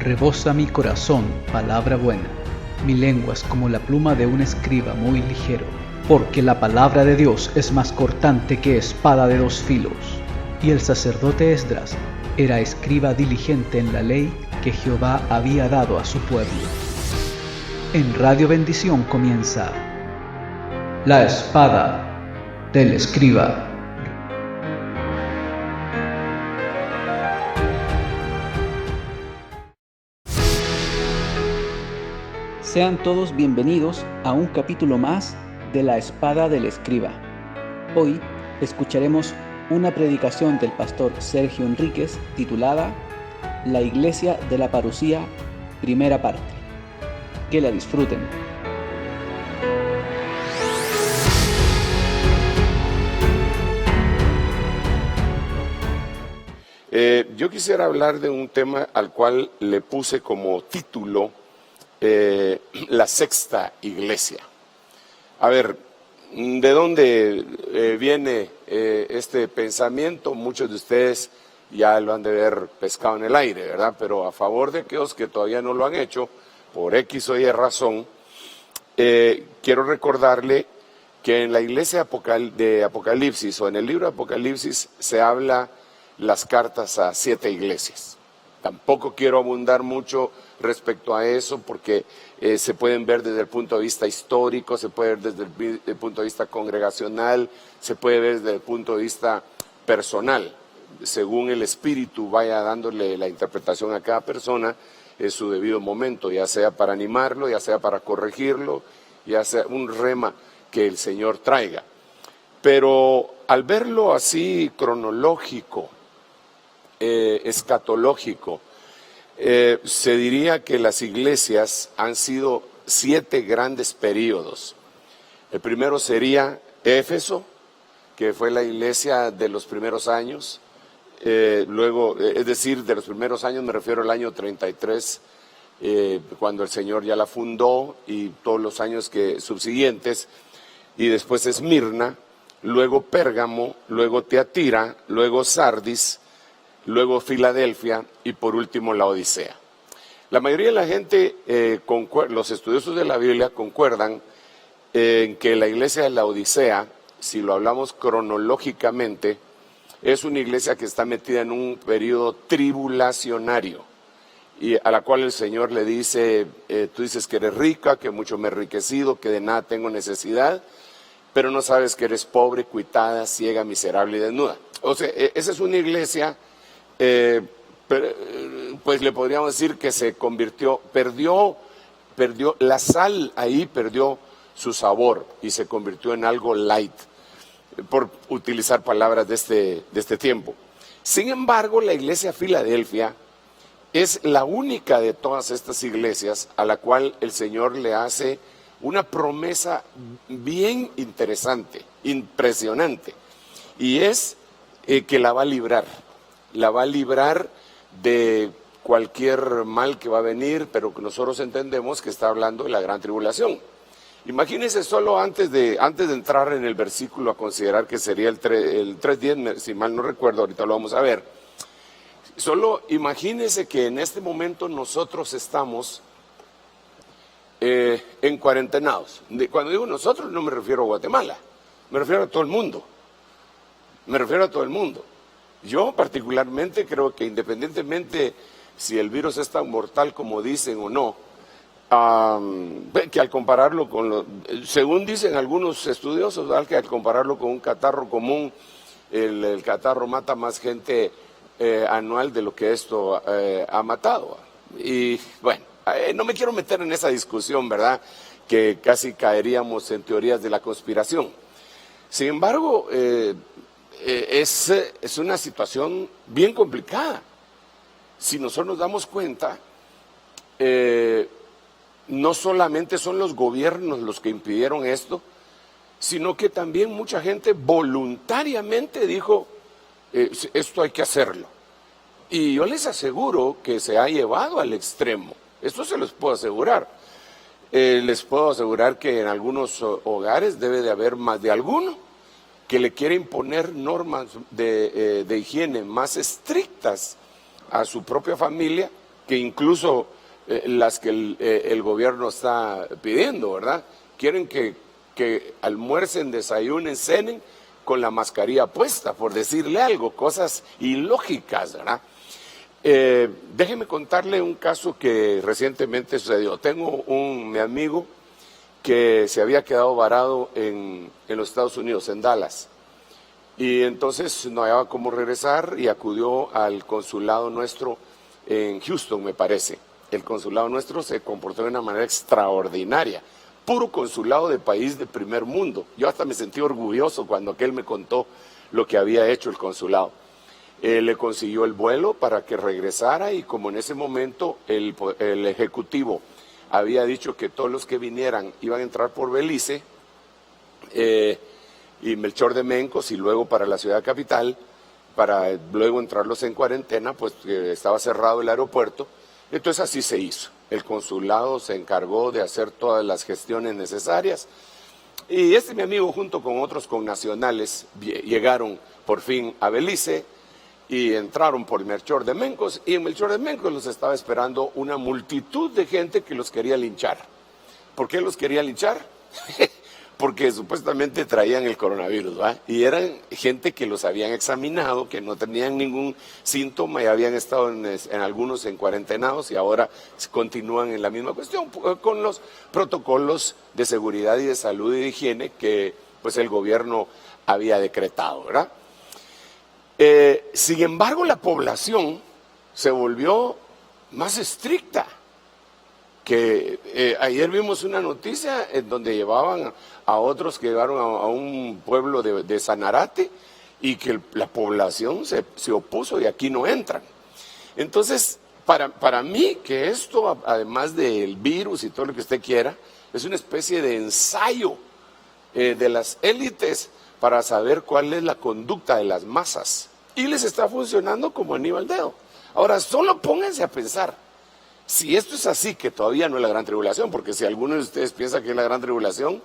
Rebosa mi corazón palabra buena, mi lengua es como la pluma de un escriba muy ligero, porque la palabra de Dios es más cortante que espada de dos filos. Y el sacerdote Esdras era escriba diligente en la ley que Jehová había dado a su pueblo. En Radio Bendición comienza La espada del escriba. Sean todos bienvenidos a un capítulo más de La espada del escriba. Hoy escucharemos una predicación del pastor Sergio Enríquez titulada La Iglesia de la Parucía, primera parte. Que la disfruten. Yo quisiera hablar de un tema al cual le puse como título la sexta iglesia. A ver, ¿de dónde viene este pensamiento? Muchos de ustedes ya lo han de haber pescado en el aire, ¿verdad? Pero a favor de aquellos que todavía no lo han hecho, por X o Y razón, quiero recordarle que en la iglesia de Apocalipsis o en el libro de Apocalipsis se habla las cartas a 7 iglesias. Tampoco quiero abundar mucho respecto a eso porque se pueden ver desde el punto de vista histórico, se puede ver desde el punto de vista congregacional, se puede ver desde el punto de vista personal. Según el Espíritu vaya dándole la interpretación a cada persona en su debido momento, ya sea para animarlo, ya sea para corregirlo, ya sea un rema que el Señor traiga. Pero al verlo así cronológico, escatológico, se diría que las iglesias han sido 7 grandes periodos. El primero sería Éfeso, que fue la iglesia de los primeros años. Luego, es decir, de los primeros años me refiero al año 33, cuando el Señor ya la fundó, y todos los años subsiguientes. Y después Esmirna, luego Pérgamo, luego Teatira, luego Sardis, luego Filadelfia y por último la Odisea. La mayoría de la gente, los estudiosos de la Biblia concuerdan en que la iglesia de la Odisea, si lo hablamos cronológicamente, es una iglesia que está metida en un periodo tribulacionario y a la cual el Señor le dice, tú dices que eres rica, que mucho me he enriquecido, que de nada tengo necesidad, pero no sabes que eres pobre, cuitada, ciega, miserable y desnuda. O sea, esa es una iglesia, pues le podríamos decir que se convirtió, perdió la sal ahí, perdió su sabor y se convirtió en algo light, por utilizar palabras de este tiempo. Sin embargo, la iglesia Filadelfia es la única de todas estas iglesias a la cual el Señor le hace una promesa bien interesante, impresionante, y es que la va a librar de cualquier mal que va a venir, pero que nosotros entendemos que está hablando de la gran tribulación. Imagínense solo antes de entrar en el versículo a considerar que sería el 3:10, si mal no recuerdo, ahorita lo vamos a ver. Solo imagínense que en este momento nosotros estamos en cuarentenados. Cuando digo nosotros no me refiero a Guatemala, me refiero a todo el mundo. Yo particularmente creo que independientemente si el virus es tan mortal como dicen o no, que al compararlo según dicen algunos estudiosos, ¿verdad?, que al compararlo con un catarro común, el catarro mata más gente anual de lo que esto ha matado. Y bueno, no me quiero meter en esa discusión, ¿verdad?, que casi caeríamos en teorías de la conspiración. Sin embargo, es una situación bien complicada. Si nosotros nos damos cuenta, no solamente son los gobiernos los que impidieron esto, sino que también mucha gente voluntariamente dijo, esto hay que hacerlo. Y yo les aseguro que se ha llevado al extremo, esto se los puedo asegurar. Les puedo asegurar que en algunos hogares debe de haber más de alguno que le quiere imponer normas de higiene más estrictas a su propia familia que incluso las que el gobierno está pidiendo, ¿verdad? Quieren que almuercen, desayunen, cenen con la mascarilla puesta, por decirle algo, cosas ilógicas, ¿verdad? Déjeme contarle un caso que recientemente sucedió. Tengo mi amigo que se había quedado varado en los Estados Unidos, en Dallas, y entonces no había cómo regresar y acudió al consulado nuestro en Houston, me parece. El consulado nuestro se comportó de una manera extraordinaria, puro consulado de país de primer mundo. Yo hasta me sentí orgulloso cuando aquel me contó lo que había hecho el consulado. Le consiguió el vuelo para que regresara, y como en ese momento el ejecutivo había dicho que todos los que vinieran iban a entrar por Belice y Melchor de Mencos, y luego para la ciudad capital, para luego entrarlos en cuarentena, pues estaba cerrado el aeropuerto. Entonces así se hizo. El consulado se encargó de hacer todas las gestiones necesarias, y mi amigo junto con otros connacionales llegaron por fin a Belice y entraron por Melchor de Mencos, y en Melchor de Mencos los estaba esperando una multitud de gente que los quería linchar. ¿Por qué los quería linchar? Porque supuestamente traían el coronavirus, ¿va? Y eran gente que los habían examinado, que no tenían ningún síntoma y habían estado en algunos en cuarentenados, y ahora continúan en la misma cuestión con los protocolos de seguridad y de salud y de higiene que pues el gobierno había decretado, ¿verdad? Sin embargo, la población se volvió más estricta. Ayer vimos una noticia en donde llevaban a otros que llegaron a un pueblo de Sanarate, y que la población se opuso y aquí no entran. Entonces, para mí, que esto, además del virus y todo lo que usted quiera, es una especie de ensayo de las élites para saber cuál es la conducta de las masas. Y les está funcionando como anillo al dedo. Ahora, solo pónganse a pensar, si esto es así, que todavía no es la gran tribulación, porque si alguno de ustedes piensa que es la gran tribulación,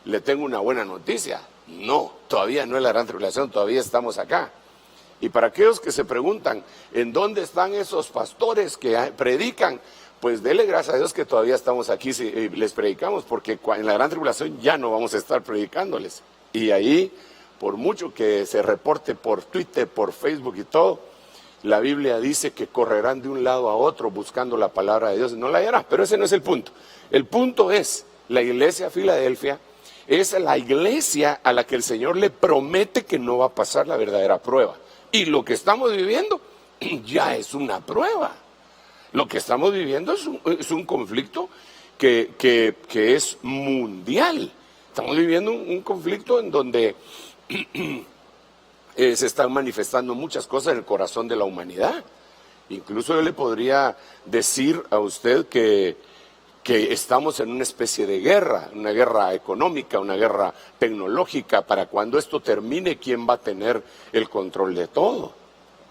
le tengo una buena noticia. No, todavía no es la gran tribulación, todavía estamos acá. Y para aquellos que se preguntan, ¿en dónde están esos pastores que predican? Pues dele gracias a Dios que todavía estamos aquí y les predicamos, porque en la gran tribulación ya no vamos a estar predicándoles. Y ahí, por mucho que se reporte por Twitter, por Facebook y todo, la Biblia dice que correrán de un lado a otro buscando la palabra de Dios y no la hallarán. Pero ese no es el punto. El punto es, la iglesia Filadelfia es la iglesia a la que el Señor le promete que no va a pasar la verdadera prueba. Y lo que estamos viviendo ya es una prueba. Lo que estamos viviendo es un conflicto que es mundial. Estamos viviendo un conflicto en donde se están manifestando muchas cosas en el corazón de la humanidad. Incluso yo le podría decir a usted que estamos en una especie de guerra, una guerra económica, una guerra tecnológica. Para cuando esto termine, ¿quién va a tener el control de todo?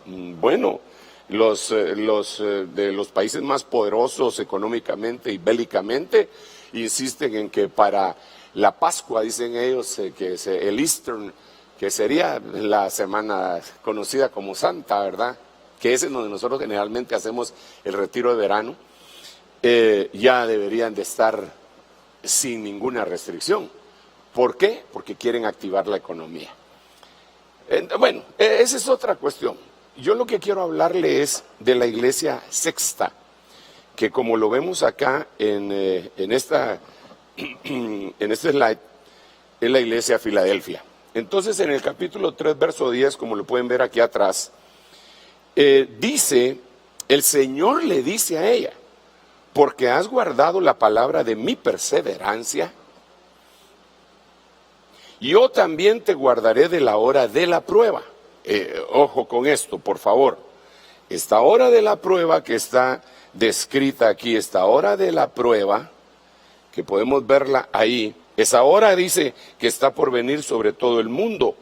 Bueno, los de los países más poderosos económicamente y bélicamente insisten en que para la Pascua, dicen ellos, el Eastern, que sería la semana conocida como Santa, ¿verdad? Que es en donde nosotros generalmente hacemos el retiro de verano, ya deberían de estar sin ninguna restricción. ¿Por qué? Porque quieren activar la economía. Bueno, esa es otra cuestión. Yo lo que quiero hablarle es de la iglesia sexta, que como lo vemos acá en este slide, es la iglesia Filadelfia. Entonces, en el capítulo 3, verso 10, como lo pueden ver aquí atrás, dice, el Señor le dice a ella, porque has guardado la palabra de mi perseverancia, yo también te guardaré de la hora de la prueba. Ojo con esto, por favor. Esta hora de la prueba que está descrita aquí, esta hora de la prueba, que podemos verla ahí, esa hora dice que está por venir sobre todo el mundo,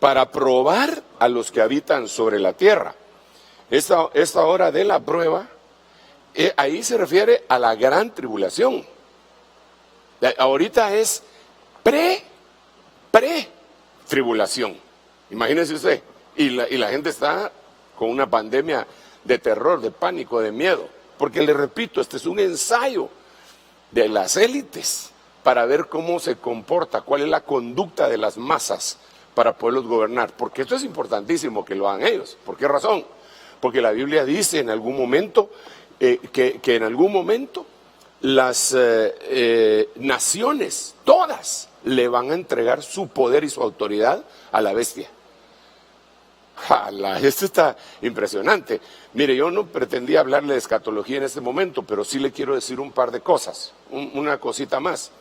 para probar a los que habitan sobre la tierra. Esta hora de la prueba, ahí se refiere a la gran tribulación. Ahorita es pre-tribulación. Imagínese usted, y la gente está con una pandemia de terror, de pánico, de miedo. Porque les repito, este es un ensayo de las élites para ver cómo se comporta, cuál es la conducta de las masas para poderlos gobernar. Porque esto es importantísimo que lo hagan ellos. ¿Por qué razón? Porque la Biblia dice en algún momento que en algún momento las naciones, todas, le van a entregar su poder y su autoridad a la bestia. Esto está impresionante. Mire, yo no pretendía hablarle de escatología en este momento, pero sí le quiero decir un par de cosas, una cosita más.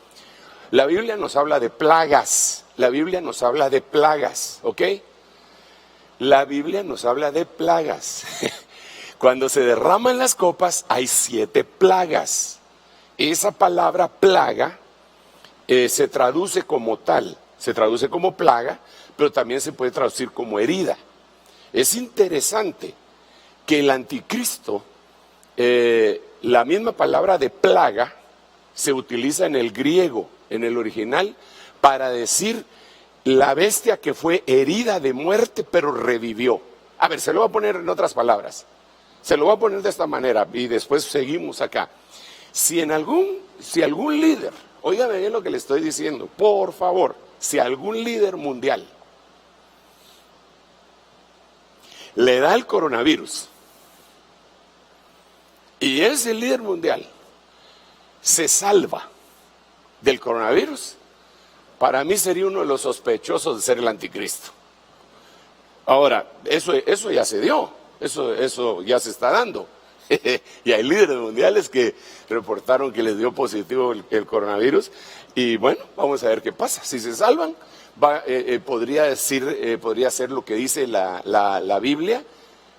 La Biblia nos habla de plagas, la Biblia nos habla de plagas, ¿ok? La Biblia nos habla de plagas. Cuando se derraman las copas hay 7 plagas. Esa palabra plaga se traduce como tal, se traduce como plaga, pero también se puede traducir como herida. Es interesante que el anticristo, la misma palabra de plaga, se utiliza en el griego, en el original, para decir la bestia que fue herida de muerte, pero revivió. A ver, se lo voy a poner en otras palabras. Se lo voy a poner de esta manera y después seguimos acá. Si algún líder, óigame bien lo que le estoy diciendo, por favor, si algún líder mundial le da el coronavirus y ese líder mundial se salva del coronavirus, para mí sería uno de los sospechosos de ser el anticristo. Ahora, eso ya se dio, eso ya se está dando. Y hay líderes mundiales que reportaron que les dio positivo el coronavirus. Y bueno, vamos a ver qué pasa. Si se salvan, podría ser lo que dice la Biblia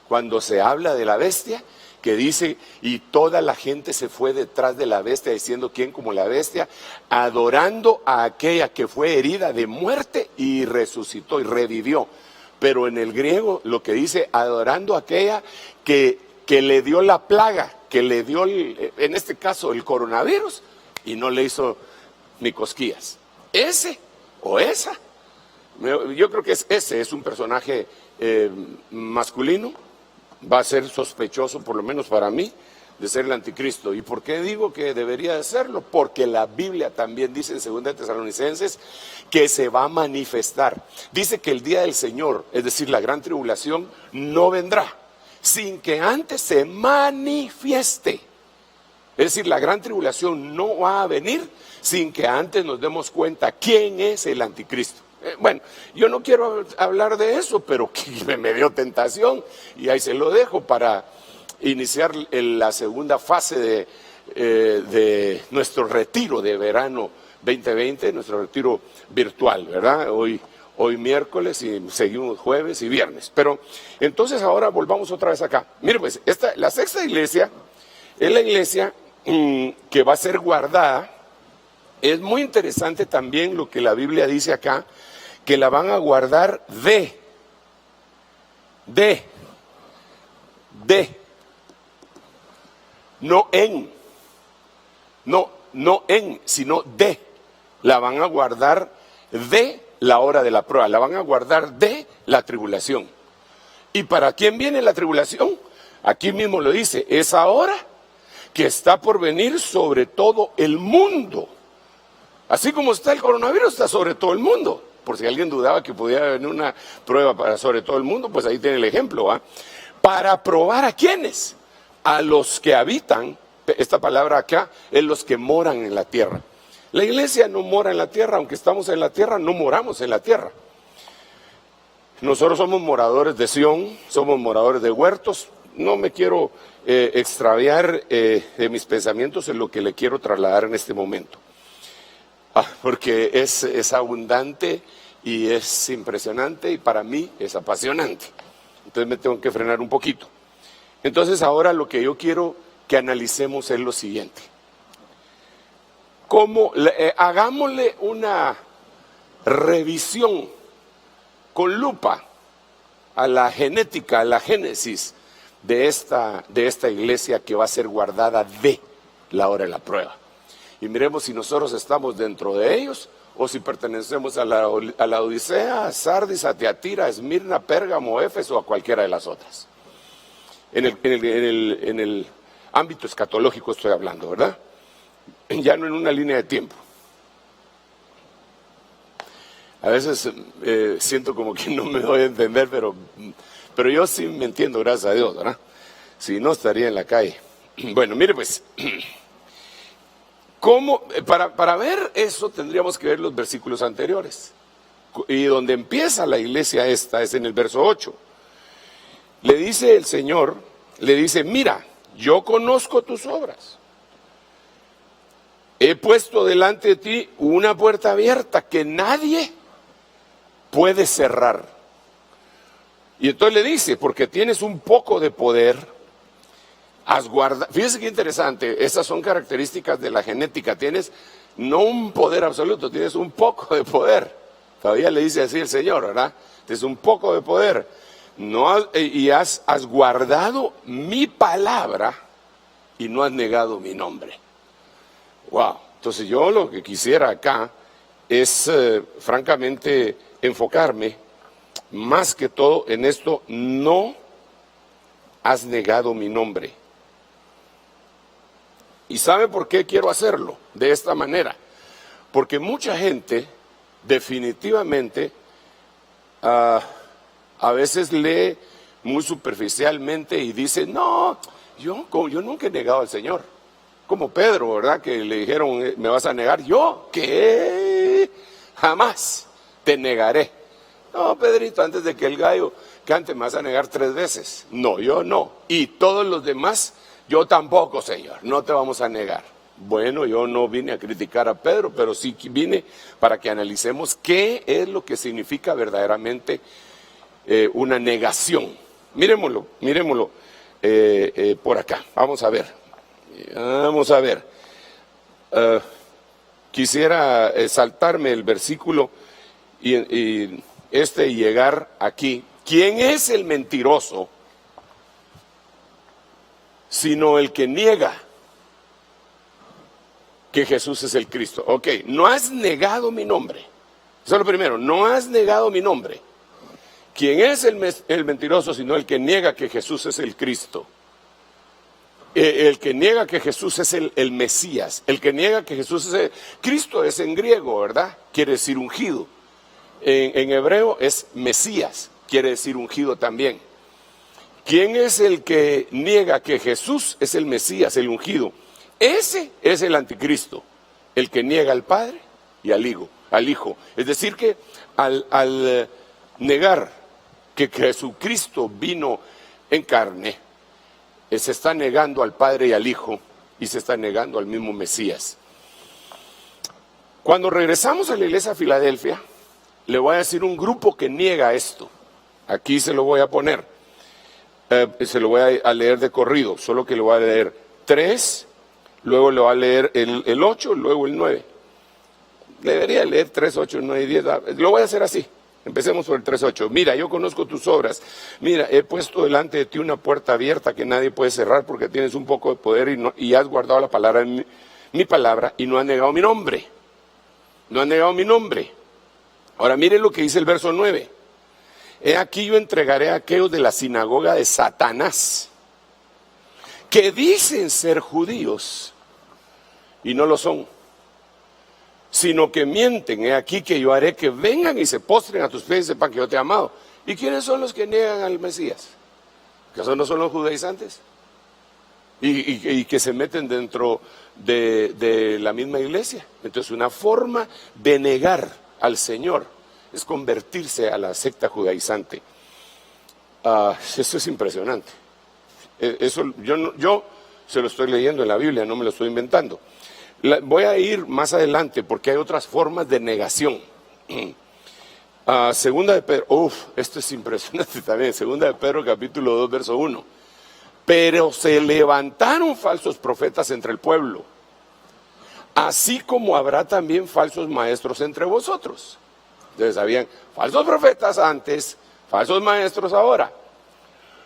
cuando se habla de la bestia, que dice, y toda la gente se fue detrás de la bestia, diciendo, ¿quién como la bestia? Adorando a aquella que fue herida de muerte y resucitó y revivió. Pero en el griego lo que dice, adorando a aquella que le dio la plaga, que le dio, en este caso, el coronavirus, y no le hizo ni cosquillas. Ese o esa, yo creo que ese es un personaje masculino, va a ser sospechoso, por lo menos para mí, de ser el anticristo. ¿Y por qué digo que debería de serlo? Porque la Biblia también dice en 2 Tesalonicenses que se va a manifestar. Dice que el día del Señor, es decir, la gran tribulación, no vendrá sin que antes se manifieste. Es decir, la gran tribulación no va a venir sin que antes nos demos cuenta quién es el anticristo. Bueno, yo no quiero hablar de eso, pero que me dio tentación y ahí se lo dejo para iniciar la segunda fase de nuestro retiro de verano 2020, nuestro retiro virtual, ¿verdad? Hoy miércoles y seguimos jueves y viernes. Pero entonces ahora volvamos otra vez acá. Mire pues, la sexta iglesia es la iglesia que va a ser guardada. Es muy interesante también lo que la Biblia dice acá, que la van a guardar no en, sino de. La van a guardar de la hora de la prueba, la van a guardar de la tribulación. ¿Y para quién viene la tribulación? Aquí mismo lo dice, es ahora que está por venir sobre todo el mundo. Así como está el coronavirus, está sobre todo el mundo. Por si alguien dudaba que podía venir una prueba sobre todo el mundo, pues ahí tiene el ejemplo, ¿va? Para probar a quiénes, a los que habitan, esta palabra acá, es los que moran en la tierra. La iglesia no mora en la tierra, aunque estamos en la tierra, no moramos en la tierra. Nosotros somos moradores de Sión, somos moradores de huertos. No me quiero extraviar de mis pensamientos en lo que le quiero trasladar en este momento. Porque es abundante y es impresionante y para mí es apasionante. Entonces me tengo que frenar un poquito. Entonces ahora lo que yo quiero que analicemos es lo siguiente. Hagámosle una revisión con lupa a la genética, a la génesis de esta iglesia que va a ser guardada de la hora de la prueba. Y miremos si nosotros estamos dentro de ellos o si pertenecemos a la Odisea, a Sardis, a Tiatira, a Esmirna, Pérgamo, Éfeso o a cualquiera de las otras. en el ámbito escatológico estoy hablando, ¿verdad? Ya no en una línea de tiempo. A veces siento como que no me doy a entender, pero yo sí me entiendo, gracias a Dios, ¿verdad? Si no, estaría en la calle. Bueno, mire pues, para ver eso tendríamos que ver los versículos anteriores. Y donde empieza la iglesia esta es en el verso 8. Le dice el Señor, le dice, mira, yo conozco tus obras. He puesto delante de ti una puerta abierta que nadie puede cerrar. Y entonces le dice, porque tienes un poco de poder, has guardado. Fíjese qué interesante, estas son características de la genética. Tienes no un poder absoluto, tienes un poco de poder. Todavía le dice así el Señor, ¿verdad? Tienes un poco de poder. Y has guardado mi palabra y no has negado mi nombre. Wow. Entonces yo lo que quisiera acá es francamente enfocarme más que todo en esto: no has negado mi nombre. ¿Y sabe por qué quiero hacerlo de esta manera? Porque mucha gente definitivamente a veces lee muy superficialmente y dice, no, yo nunca he negado al Señor. Como Pedro, ¿verdad? Que le dijeron, ¿me vas a negar? ¿Yo? ¿Qué? Jamás te negaré. No, Pedrito, antes de que el gallo cante, me vas a negar 3 veces. No, yo no. Y todos los demás, yo tampoco, Señor, no te vamos a negar. Bueno, yo no vine a criticar a Pedro, pero sí vine para que analicemos qué es lo que significa verdaderamente una negación. Miremoslo por acá. Vamos a ver. Quisiera saltarme el versículo y llegar aquí. ¿Quién es el mentiroso sino el que niega que Jesús es el Cristo? Ok, no has negado mi nombre. Eso es lo primero, no has negado mi nombre. ¿Quién es el mentiroso sino el que niega que Jesús es el Cristo? El que niega que Jesús es el Mesías, el que niega que Jesús es Cristo es en griego, ¿verdad? Quiere decir ungido. En hebreo es Mesías, quiere decir ungido también. ¿Quién es el que niega que Jesús es el Mesías, el ungido? Ese es el anticristo, el que niega al Padre y al Hijo. Es decir que al negar que Jesucristo vino en carne, se está negando al Padre y al Hijo y se está negando al mismo Mesías. Cuando regresamos a la iglesia de Filadelfia, le voy a decir un grupo que niega esto. Aquí se lo voy a poner. Se lo voy a leer de corrido, solo que le voy a leer 3, luego le voy a leer el 8, luego el 9. Debería leer 3, 8, 9 y 10. Lo voy a hacer así. Empecemos por el 3.8. Mira, yo conozco tus obras. Mira, he puesto delante de ti una puerta abierta que nadie puede cerrar porque tienes un poco de poder y has guardado la palabra mi palabra y no has negado mi nombre. No has negado mi nombre. Ahora miren lo que dice el verso 9. He aquí yo entregaré a aquellos de la sinagoga de Satanás, que dicen ser judíos y no lo son, sino que mienten. He aquí que yo haré que vengan y se postren a tus pies y sepan que yo te he amado. ¿Y quiénes son los que niegan al Mesías? ¿Acaso no son los judaizantes? Y que se meten dentro de la misma iglesia. Entonces una forma de negar al Señor es convertirse a la secta judaizante. Eso es impresionante. Eso yo se lo estoy leyendo en la Biblia, no me lo estoy inventando. Voy a ir más adelante porque hay otras formas de negación. Segunda de Pedro, esto es impresionante también. Segunda de Pedro capítulo 2 verso 1. Pero se levantaron falsos profetas entre el pueblo, así como habrá también falsos maestros entre vosotros. Entonces habían falsos profetas antes, falsos maestros ahora,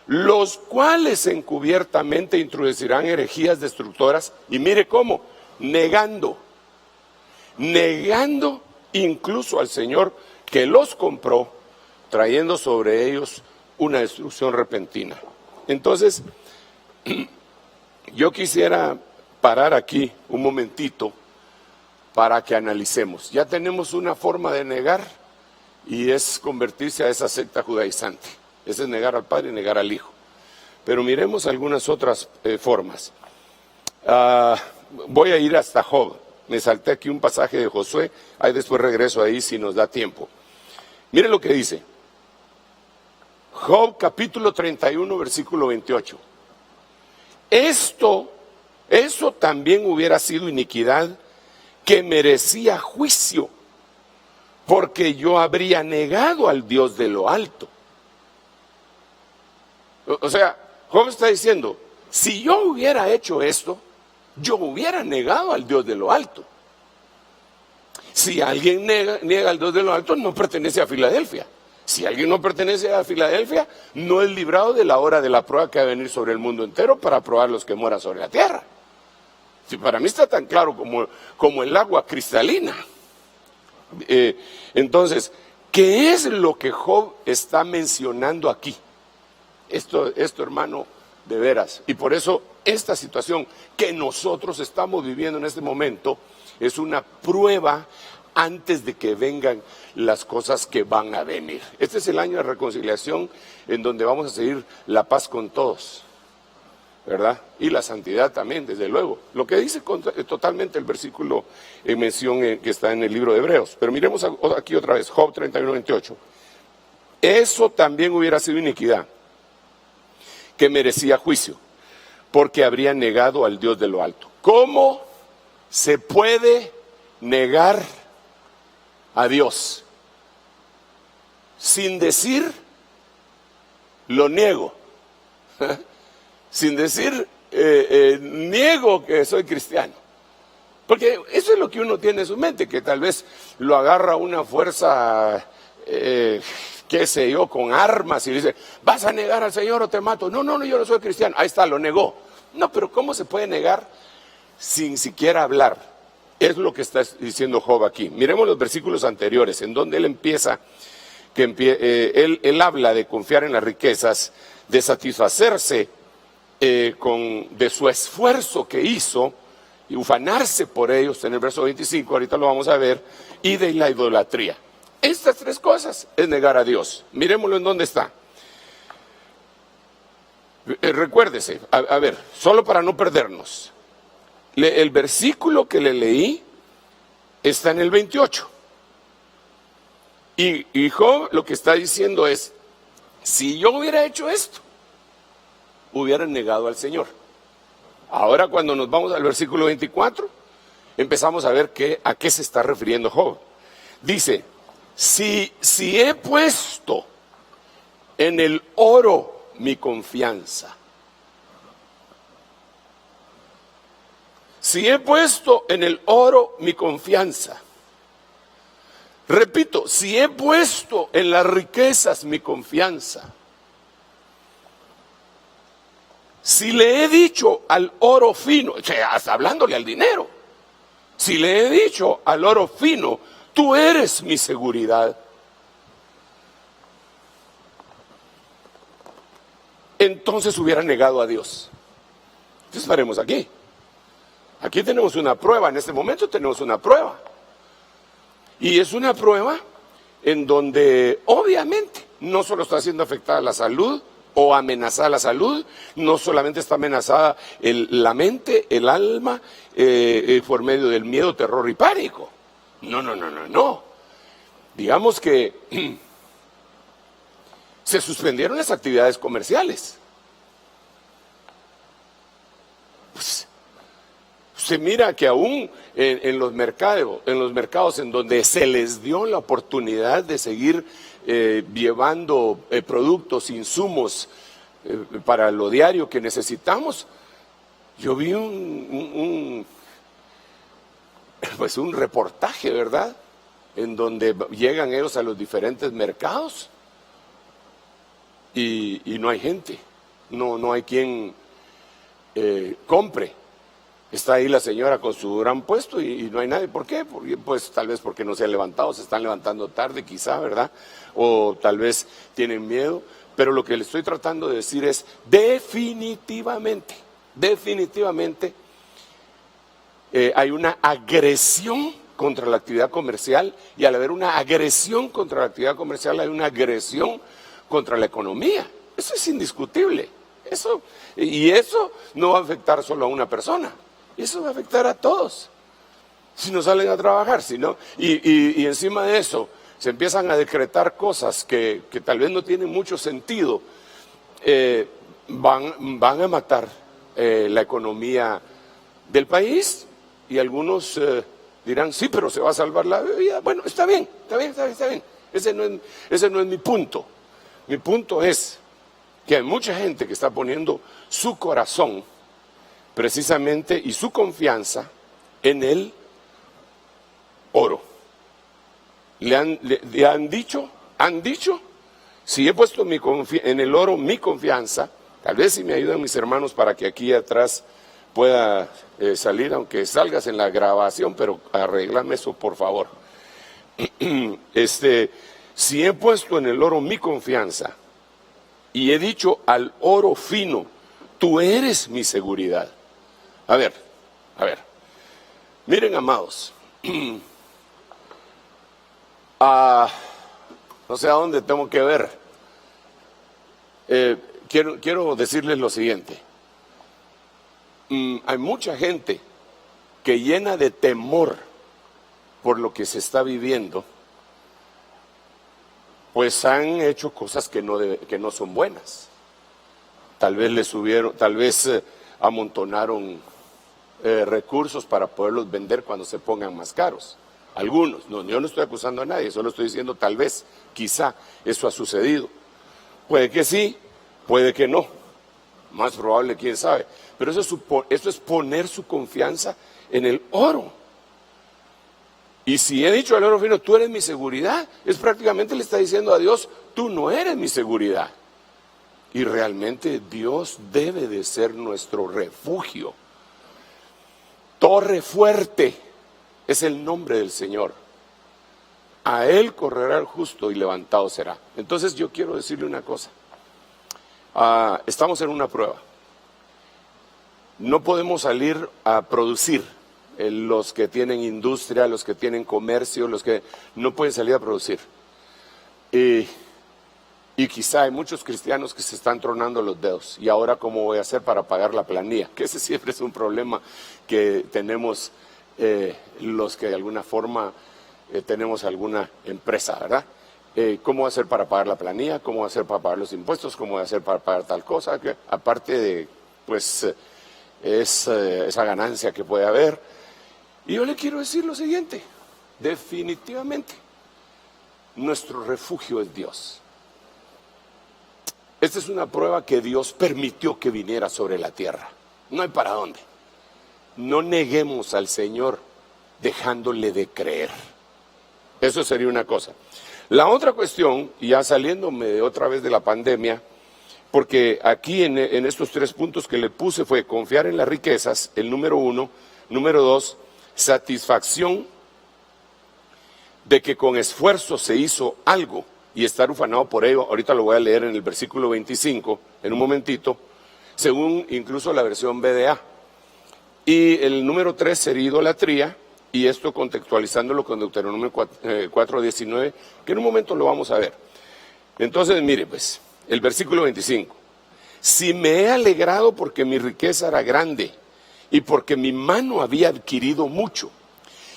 los cuales encubiertamente introducirán herejías destructoras. Y mire cómo, negando incluso al Señor que los compró, trayendo sobre ellos una destrucción repentina. Entonces, yo quisiera parar aquí un momentito para que analicemos. Ya tenemos una forma de negar y es convertirse a esa secta judaizante. Ese es negar al Padre y negar al Hijo. Pero miremos algunas otras formas. Voy a ir hasta Job. Me salté aquí un pasaje de Josué, ahí después regreso ahí si nos da tiempo. Miren lo que dice. Job capítulo 31, versículo 28. Eso también hubiera sido iniquidad que merecía juicio, porque yo habría negado al Dios de lo alto. O sea, Job está diciendo, si yo hubiera hecho esto, yo hubiera negado al Dios de lo alto. Si alguien niega al Dios de lo alto, no pertenece a Filadelfia. Si alguien no pertenece a Filadelfia, no es librado de la hora de la prueba que va a venir sobre el mundo entero para probar los que mueran sobre la tierra. Si para mí está tan claro como el agua cristalina. Entonces, ¿qué es lo que Job está mencionando aquí? Esto, hermano, de veras. Y por eso esta situación que nosotros estamos viviendo en este momento es una prueba antes de que vengan las cosas que van a venir. Este es el año de reconciliación en donde vamos a seguir la paz con todos, ¿verdad? Y la santidad también, desde luego. Lo que dice totalmente el versículo en mención que está en el libro de Hebreos. Pero miremos aquí otra vez, Job 31, 28. Eso también hubiera sido iniquidad, que merecía juicio, porque habría negado al Dios de lo alto. ¿Cómo se puede negar a Dios sin decir lo niego? Sin decir niego que soy cristiano. Porque eso es lo que uno tiene en su mente, que tal vez lo agarra una fuerza, qué sé yo, con armas y dice, ¿vas a negar al Señor o te mato? No, yo no soy cristiano. Ahí está, lo negó. No, pero ¿cómo se puede negar sin siquiera hablar? Es lo que está diciendo Job aquí. Miremos los versículos anteriores, en donde él empieza, él habla de confiar en las riquezas, de satisfacerse de su esfuerzo que hizo, y ufanarse por ellos, en el verso 25, ahorita lo vamos a ver, y de la idolatría. Estas tres cosas es negar a Dios. Miremoslo en dónde está. Recuérdese, a ver, solo para no perdernos. El versículo que le leí está en el 28. Y Job lo que está diciendo es, si yo hubiera hecho esto, hubiera negado al Señor. Ahora cuando nos vamos al versículo 24, empezamos a ver a qué se está refiriendo Job. Dice, si he puesto en el oro mi confianza, si he puesto en el oro mi confianza, repito, si he puesto en las riquezas mi confianza, si le he dicho al oro fino, o sea, hasta hablándole al dinero, si le he dicho al oro fino, tú eres mi seguridad, entonces hubiera negado a Dios. ¿Qué estaremos aquí? Aquí tenemos una prueba, en este momento tenemos una prueba. Y es una prueba en donde obviamente no solo está siendo afectada la salud o amenazada la salud, no solamente está amenazada la mente, el alma, por medio del miedo, terror y pánico. No. Digamos que se suspendieron las actividades comerciales. Pues, se mira que aún en los mercados en donde se les dio la oportunidad de seguir llevando productos, insumos para lo diario que necesitamos, yo vi un reportaje, ¿verdad? En donde llegan ellos a los diferentes mercados y no hay gente, no hay quien compre. Está ahí la señora con su gran puesto y no hay nadie. ¿Por qué? Porque, pues tal vez porque no se han levantado, se están levantando tarde quizá, ¿verdad? O tal vez tienen miedo, Pero lo que le estoy tratando de decir es, definitivamente, hay una agresión contra la actividad comercial, y al haber una agresión contra la actividad comercial hay una agresión contra la economía. Eso es indiscutible. Eso no va a afectar solo a una persona, eso va a afectar a todos. Si no salen a trabajar, si no, y encima de eso se empiezan a decretar cosas que tal vez no tienen mucho sentido, van a matar la economía del país, y algunos dirán, sí, pero se va a salvar la vida. Bueno, está bien. Ese no es mi punto. Mi punto es que hay mucha gente que está poniendo su corazón precisamente y su confianza en el oro. Le han dicho, si he puesto en el oro mi confianza, tal vez si me ayudan mis hermanos para que aquí atrás pueda salir, aunque salgas en la grabación, pero arréglame eso por favor. Si he puesto en el oro mi confianza y he dicho al oro fino, tú eres mi seguridad. A ver, miren, amados, no sé a dónde tengo que ver. Quiero decirles lo siguiente. Hay mucha gente que, llena de temor por lo que se está viviendo, pues han hecho cosas que no son buenas. Tal vez amontonaron recursos para poderlos vender cuando se pongan más caros. Algunos, yo no estoy acusando a nadie, solo estoy diciendo tal vez, quizá eso ha sucedido. Puede que sí, puede que no, más probable, quién sabe. Pero eso es poner su confianza en el oro. Y si he dicho al oro fino, tú eres mi seguridad, es prácticamente le está diciendo a Dios, tú no eres mi seguridad. Y realmente Dios debe de ser nuestro refugio. Torre fuerte es el nombre del Señor. A Él correrá el justo y levantado será. Entonces yo quiero decirle una cosa. Estamos en una prueba. No podemos salir a producir. Los que tienen industria, los que tienen comercio, los que no pueden salir a producir. Y quizá hay muchos cristianos que se están tronando los dedos. ¿Y ahora cómo voy a hacer para pagar la planilla? Que ese siempre es un problema que tenemos los que de alguna forma tenemos alguna empresa, ¿verdad? ¿Cómo voy a hacer para pagar la planilla? ¿Cómo voy a hacer para pagar los impuestos? ¿Cómo voy a hacer para pagar tal cosa? Que aparte de, pues, esa ganancia que puede haber. Y yo le quiero decir lo siguiente, definitivamente, nuestro refugio es Dios. Esta es una prueba que Dios permitió que viniera sobre la tierra. No hay para dónde. No neguemos al Señor dejándole de creer. Eso sería una cosa. La otra cuestión, y ya saliéndome otra vez de la pandemia, porque aquí en estos 3 puntos que le puse fue confiar en las riquezas, el número 1, número 2, satisfacción de que con esfuerzo se hizo algo y estar ufanado por ello. Ahorita lo voy a leer en el versículo 25, en un momentito, según incluso la versión BDA. Y el número 3 sería idolatría, y esto contextualizándolo con Deuteronomio 4:19, que en un momento lo vamos a ver. Entonces, mire pues, el versículo 25. Si me he alegrado porque mi riqueza era grande y porque mi mano había adquirido mucho.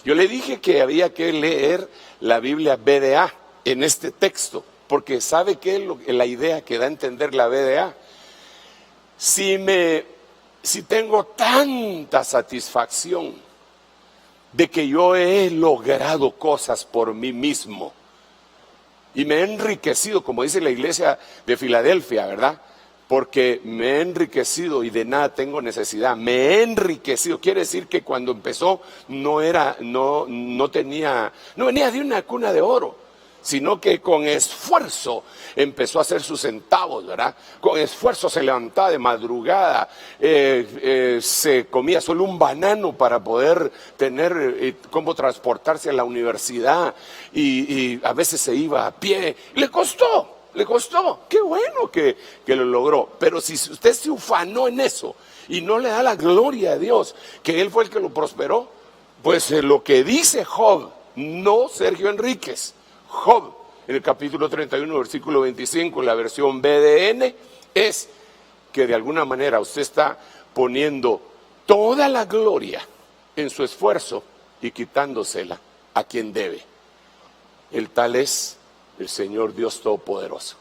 Yo le dije que había que leer la Biblia BDA en este texto, porque ¿sabe qué es la idea que da a entender la BDA? Si tengo tanta satisfacción de que yo he logrado cosas por mí mismo y me he enriquecido, como dice la iglesia de Filadelfia, ¿verdad? Porque me he enriquecido y de nada tengo necesidad. Me he enriquecido, quiere decir que cuando empezó no venía de una cuna de oro, sino que con esfuerzo empezó a hacer sus centavos, ¿verdad? Con esfuerzo se levantaba de madrugada, se comía solo un banano para poder tener cómo transportarse a la universidad, y a veces se iba a pie. Le costó, le costó. Qué bueno que lo logró. Pero si usted se ufanó en eso y no le da la gloria a Dios, que Él fue el que lo prosperó, pues lo que dice Job, no Sergio Enríquez, Job, en el capítulo 31, versículo 25, en la versión BDN, es que de alguna manera usted está poniendo toda la gloria en su esfuerzo y quitándosela a quien debe. El tal es el Señor Dios Todopoderoso.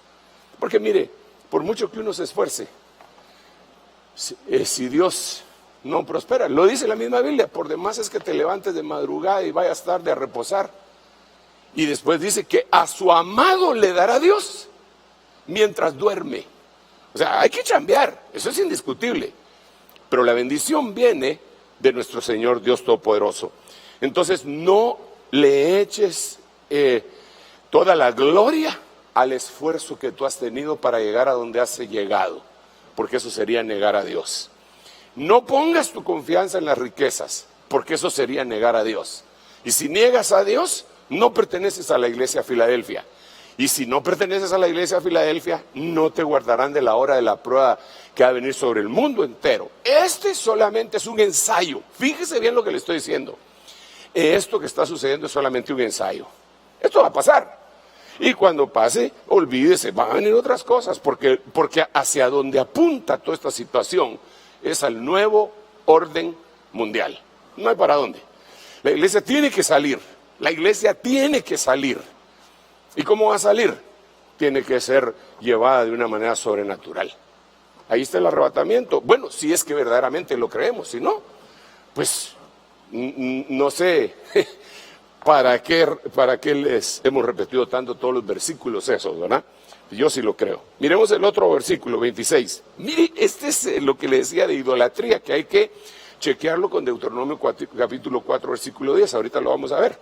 Porque mire, por mucho que uno se esfuerce, si Dios no prospera, lo dice la misma Biblia, por demás es que te levantes de madrugada y vayas tarde a reposar. Y después dice que a su amado le dará Dios mientras duerme. O sea, hay que chambear, eso es indiscutible. Pero la bendición viene de nuestro Señor Dios Todopoderoso. Entonces no le eches toda la gloria al esfuerzo que tú has tenido para llegar a donde has llegado, porque eso sería negar a Dios. No pongas tu confianza en las riquezas, porque eso sería negar a Dios. Y si niegas a Dios, no perteneces a la iglesia Filadelfia. Y si no perteneces a la iglesia Filadelfia, no te guardarán de la hora de la prueba que va a venir sobre el mundo entero. Este solamente es un ensayo. Fíjese bien lo que le estoy diciendo. Esto que está sucediendo es solamente un ensayo. Esto va a pasar. Y cuando pase, olvídese, van a venir otras cosas, porque hacia donde apunta toda esta situación es al nuevo orden mundial. No hay para dónde. La iglesia tiene que salir. La iglesia tiene que salir. ¿Y cómo va a salir? Tiene que ser llevada de una manera sobrenatural. Ahí está el arrebatamiento. Bueno, si es que verdaderamente lo creemos. Si no, pues no sé para qué les hemos repetido tanto todos los versículos esos, ¿verdad? Yo sí lo creo. Miremos el otro versículo, 26. Mire, este es lo que le decía de idolatría, que hay que chequearlo con Deuteronomio capítulo 4, versículo 10. Ahorita lo vamos a ver.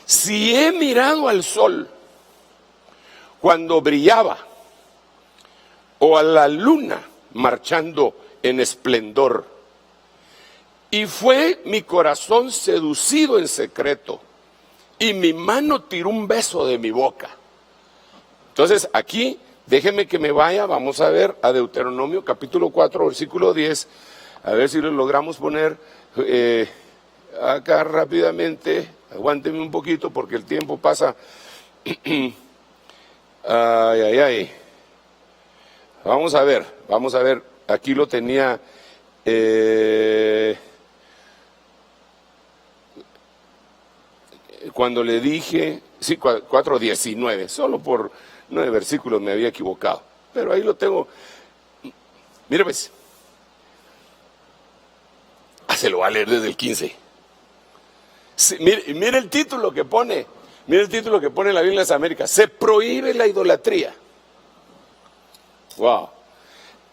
Si he mirado al sol cuando brillaba, o a la luna marchando en esplendor, y fue mi corazón seducido en secreto, y mi mano tiró un beso de mi boca. Entonces aquí, déjeme que me vaya, vamos a ver a Deuteronomio capítulo 4, versículo 10, a ver si lo logramos poner acá rápidamente. Aguánteme un poquito porque el tiempo pasa. Ay. Vamos a ver, aquí lo tenía, cuando le dije, sí, 4:19, solo por 9 versículos me había equivocado, pero ahí lo tengo. Mire pues, se lo va a leer desde el 15. Sí, mire el título que pone, la Biblia de las Américas: se prohíbe la idolatría. Wow.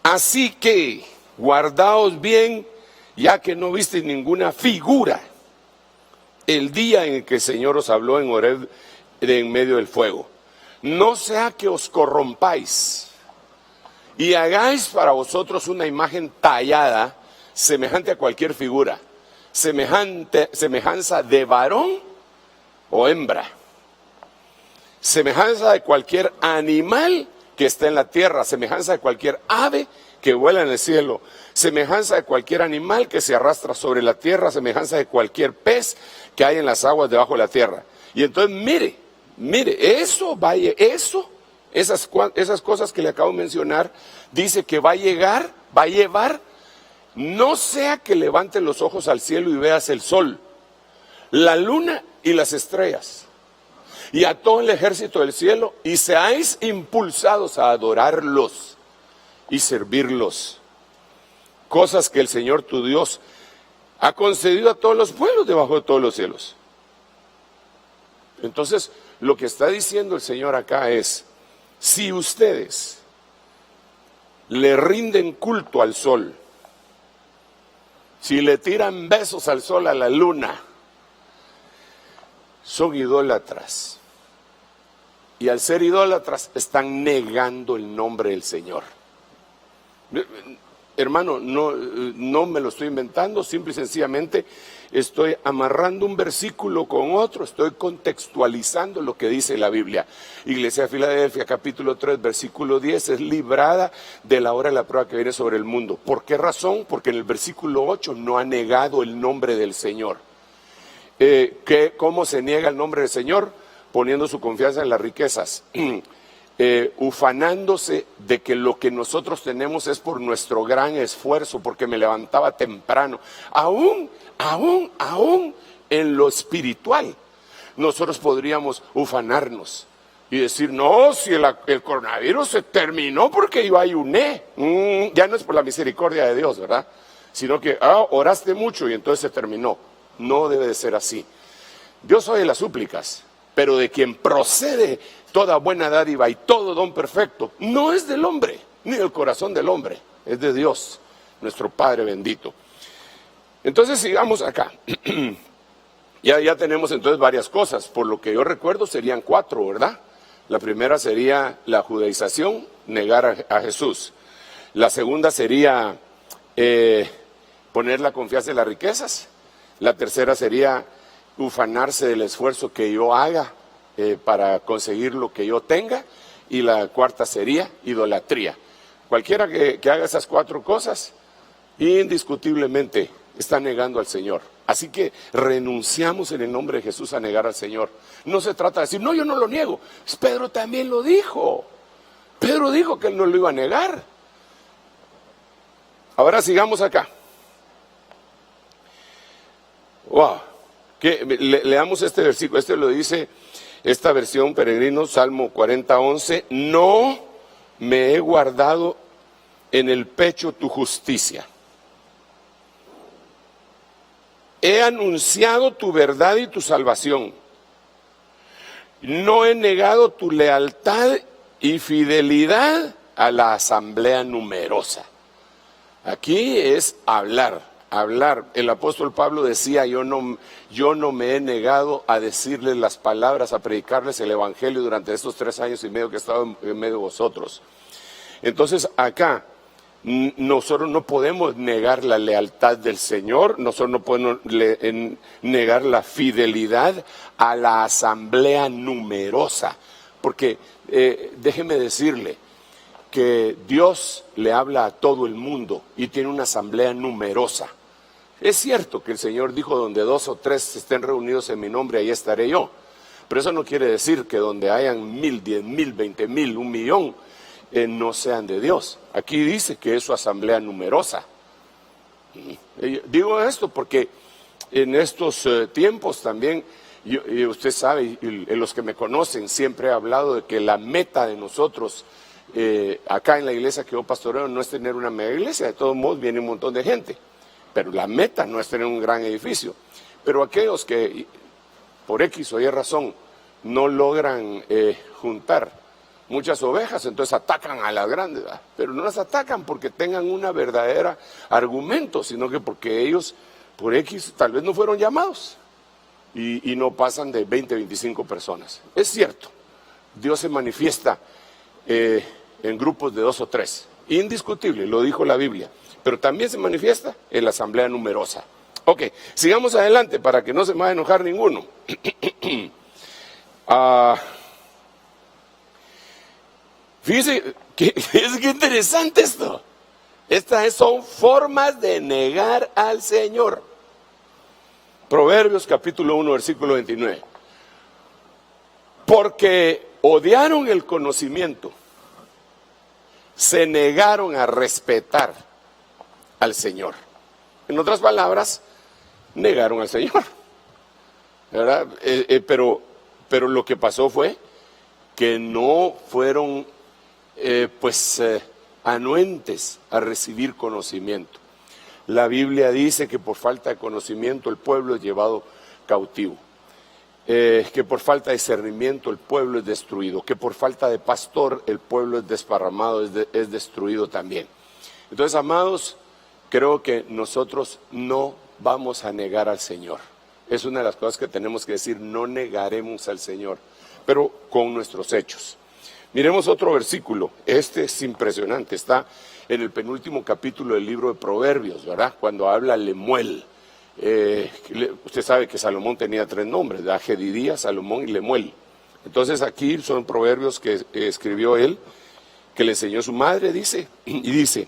Así que guardaos bien, ya que no visteis ninguna figura el día en el que el Señor os habló en Horeb en medio del fuego. No sea que os corrompáis y hagáis para vosotros una imagen tallada semejante a cualquier figura, semejanza de varón o hembra, semejanza de cualquier animal que está en la tierra, semejanza de cualquier ave que vuela en el cielo, semejanza de cualquier animal que se arrastra sobre la tierra, semejanza de cualquier pez que hay en las aguas debajo de la tierra. Y entonces mire, esas cosas que le acabo de mencionar, dice que va a llevar, no sea que levante los ojos al cielo y veas el sol, la luna y las estrellas, y a todo el ejército del cielo, y seáis impulsados a adorarlos y servirlos, cosas que el Señor tu Dios ha concedido a todos los pueblos debajo de todos los cielos. Entonces, lo que está diciendo el Señor acá es: si ustedes le rinden culto al sol, si le tiran besos al sol, a la luna, son idólatras. Y al ser idólatras están negando el nombre del Señor. hermano, no me lo estoy inventando, simple y sencillamente estoy amarrando un versículo con otro, estoy contextualizando lo que dice la Biblia. Iglesia de Filadelfia, capítulo 3, versículo 10, es librada de la hora de la prueba que viene sobre el mundo. ¿Por qué razón? Porque en el versículo 8 no ha negado el nombre del Señor. ¿Cómo se niega el nombre del Señor? Poniendo su confianza en las riquezas. Ufanándose de que lo que nosotros tenemos es por nuestro gran esfuerzo, porque me levantaba temprano. Aún en lo espiritual, nosotros podríamos ufanarnos y decir, no, si el coronavirus se terminó porque yo ayuné. Ya no es por la misericordia de Dios, ¿verdad? Sino que oraste mucho y entonces se terminó. No debe de ser así. Dios oye las súplicas, pero de quien procede toda buena dádiva y todo don perfecto, no es del hombre, ni del corazón del hombre, es de Dios, nuestro Padre bendito. Entonces sigamos acá. Ya tenemos entonces varias cosas, por lo que yo recuerdo serían 4, ¿verdad? La primera sería la judaización, negar a Jesús. La segunda sería poner la confianza en las riquezas. La tercera sería ufanarse del esfuerzo que yo haga para conseguir lo que yo tenga. Y la cuarta sería idolatría. Cualquiera que haga esas 4 cosas, indiscutiblemente está negando al Señor. Así que renunciamos en el nombre de Jesús a negar al Señor. No se trata de decir, no, yo no lo niego. Pedro también lo dijo. Pedro dijo que él no lo iba a negar. Ahora sigamos acá. Wow. Leamos este versículo. Este lo dice esta versión peregrino, Salmo 40:11. No me he guardado en el pecho tu justicia. He anunciado tu verdad y tu salvación. No he negado tu lealtad y fidelidad a la asamblea numerosa. Aquí es hablar. El apóstol Pablo decía, yo no me he negado a decirles las palabras, a predicarles el evangelio durante estos 3 años y medio que he estado en medio de vosotros. Entonces acá, nosotros no podemos negar la lealtad del Señor, nosotros no podemos negar la fidelidad a la asamblea numerosa, porque déjeme decirle que Dios le habla a todo el mundo y tiene una asamblea numerosa. Es cierto que el Señor dijo, donde 2 o 3 estén reunidos en mi nombre, ahí estaré yo, pero eso no quiere decir que donde hayan 1000, 10,000, 20,000, 1,000,000, no sean de Dios. Aquí dice que es su asamblea numerosa. Digo esto porque en estos tiempos también, y usted sabe, y los que me conocen, siempre he hablado de que la meta de nosotros acá en la iglesia que yo pastoreo no es tener una mega iglesia. De todos modos viene un montón de gente, pero la meta no es tener un gran edificio. Pero aquellos que por X o Y razón no logran juntar muchas ovejas, entonces atacan a las grandes, ¿verdad? Pero no las atacan porque tengan una verdadera argumento, sino que porque ellos por X tal vez no fueron llamados y no pasan de 20, 25 personas. Es cierto, Dios se manifiesta en grupos de 2 o 3, indiscutible, lo dijo la Biblia, pero también se manifiesta en la asamblea numerosa. Ok, sigamos adelante para que no se me vaya a enojar ninguno. Fíjese que interesante esto. Estas son formas de negar al Señor. Proverbios capítulo 1, versículo 29. Porque odiaron el conocimiento, se negaron a respetar al Señor. En otras palabras, negaron al Señor, ¿verdad? Pero lo que pasó fue que no fueron anuentes a recibir conocimiento. La Biblia dice que por falta de conocimiento el pueblo es llevado cautivo, que por falta de discernimiento el pueblo es destruido, que por falta de pastor el pueblo es desparramado, es destruido también. Entonces, amados, creo que nosotros no vamos a negar al Señor. Es una de las cosas que tenemos que decir, no negaremos al Señor, pero con nuestros hechos. Miremos otro versículo. Este es impresionante. Está en el penúltimo capítulo del libro de Proverbios, ¿verdad? Cuando habla Lemuel. Usted sabe que Salomón tenía 3 nombres, ¿verdad? Jedidías, Salomón y Lemuel. Entonces aquí son proverbios que escribió él, que le enseñó su madre, dice, y dice,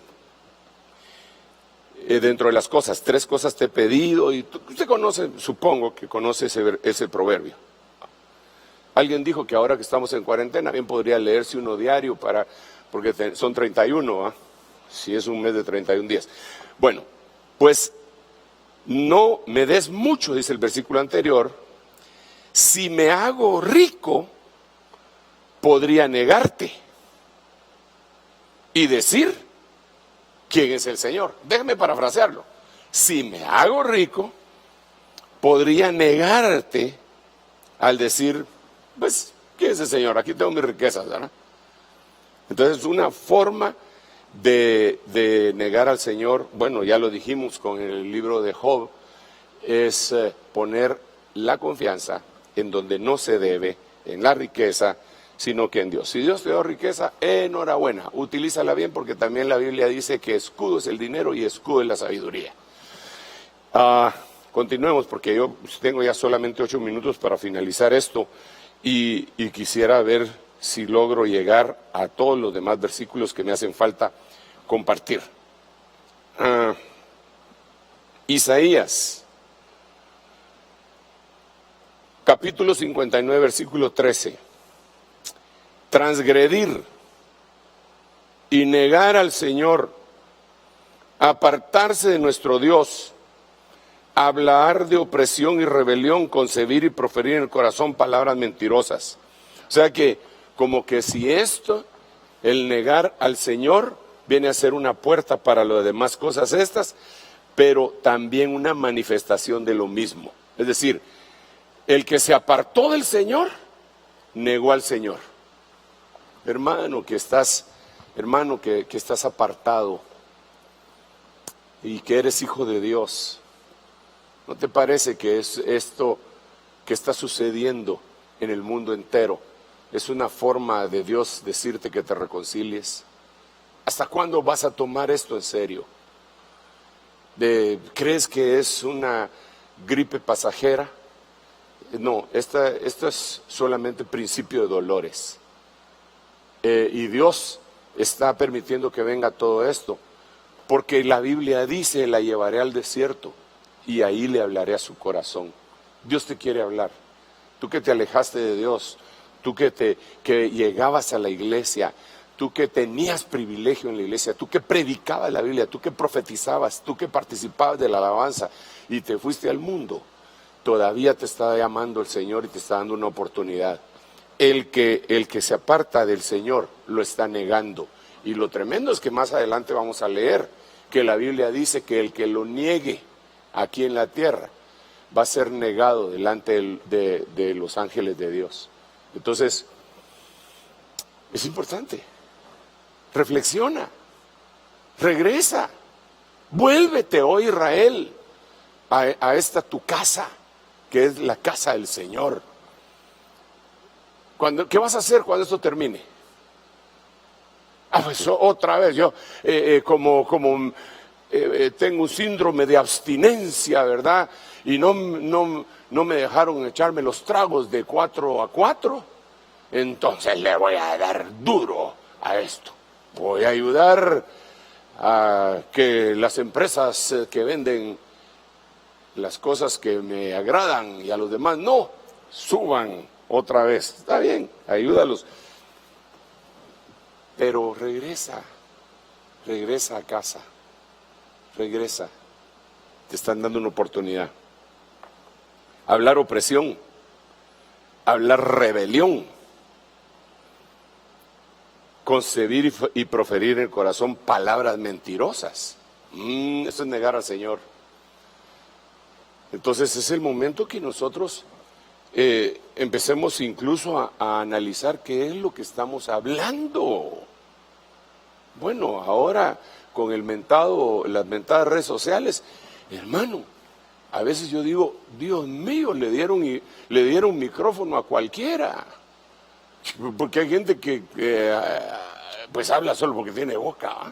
dentro de las cosas, 3 cosas te he pedido, y usted conoce, supongo que conoce ese proverbio. Alguien dijo que ahora que estamos en cuarentena, bien podría leerse uno diario porque son 31, ¿eh? Si es un mes de 31 días. Bueno, pues no me des mucho, dice el versículo anterior. Si me hago rico, podría negarte y decir quién es el Señor. Déjeme parafrasearlo. Si me hago rico, podría negarte al decir, pues, ¿quién es el Señor? Aquí tengo mis riquezas, ¿verdad? Entonces, una forma de negar al Señor, bueno, ya lo dijimos con el libro de Job, es poner la confianza en donde no se debe, en la riqueza, sino que en Dios. Si Dios te dio riqueza, enhorabuena, utilízala bien, porque también la Biblia dice que escudo es el dinero y escudo es la sabiduría. Continuemos, porque yo tengo ya solamente 8 minutos para finalizar esto, y quisiera ver si logro llegar a todos los demás versículos que me hacen falta compartir. Isaías, capítulo 59, versículo 13. Transgredir y negar al Señor, apartarse de nuestro Dios, hablar de opresión y rebelión, concebir y proferir en el corazón palabras mentirosas. O sea que, como que si esto, el negar al Señor, viene a ser una puerta para las demás cosas estas, pero también una manifestación de lo mismo. Es decir, el que se apartó del Señor, negó al Señor. Hermano que estás apartado y que eres hijo de Dios, ¿no te parece que es esto que está sucediendo en el mundo entero? Es una forma de Dios decirte que te reconcilies. ¿Hasta cuándo vas a tomar esto en serio? ¿Crees que es una gripe pasajera? No, esto es solamente principio de dolores. Y Dios está permitiendo que venga todo esto, porque la Biblia dice, la llevaré al desierto y ahí le hablaré a su corazón. Dios te quiere hablar. Tú que te alejaste de Dios, tú que llegabas a la iglesia, tú que tenías privilegio en la iglesia, tú que predicabas la Biblia, tú que profetizabas, tú que participabas de la alabanza y te fuiste al mundo, todavía te está llamando el Señor y te está dando una oportunidad. El que se aparta del Señor lo está negando. Y lo tremendo es que más adelante vamos a leer que la Biblia dice que el que lo niegue aquí en la tierra va a ser negado delante de los ángeles de Dios. Entonces, es importante. Reflexiona, regresa, vuélvete, oh Israel, a esta tu casa, que es la casa del Señor. ¿Qué vas a hacer cuando esto termine? Pues otra vez, yo tengo un síndrome de abstinencia, ¿verdad? Y no me dejaron echarme los tragos de 4 a 4, entonces le voy a dar duro a esto. Voy a ayudar a que las empresas que venden las cosas que me agradan y a los demás no, suban otra vez. Está bien, ayúdalos. Pero regresa a casa, regresa. Te están dando una oportunidad. Hablar opresión, hablar rebelión, concebir y proferir en el corazón palabras mentirosas. Eso es negar al Señor. Entonces es el momento que nosotros empecemos incluso a analizar qué es lo que estamos hablando. Bueno, ahora con las mentadas redes sociales, hermano, a veces yo digo, Dios mío, le dieron micrófono a cualquiera. Porque hay gente que pues habla solo porque tiene boca, ¿eh?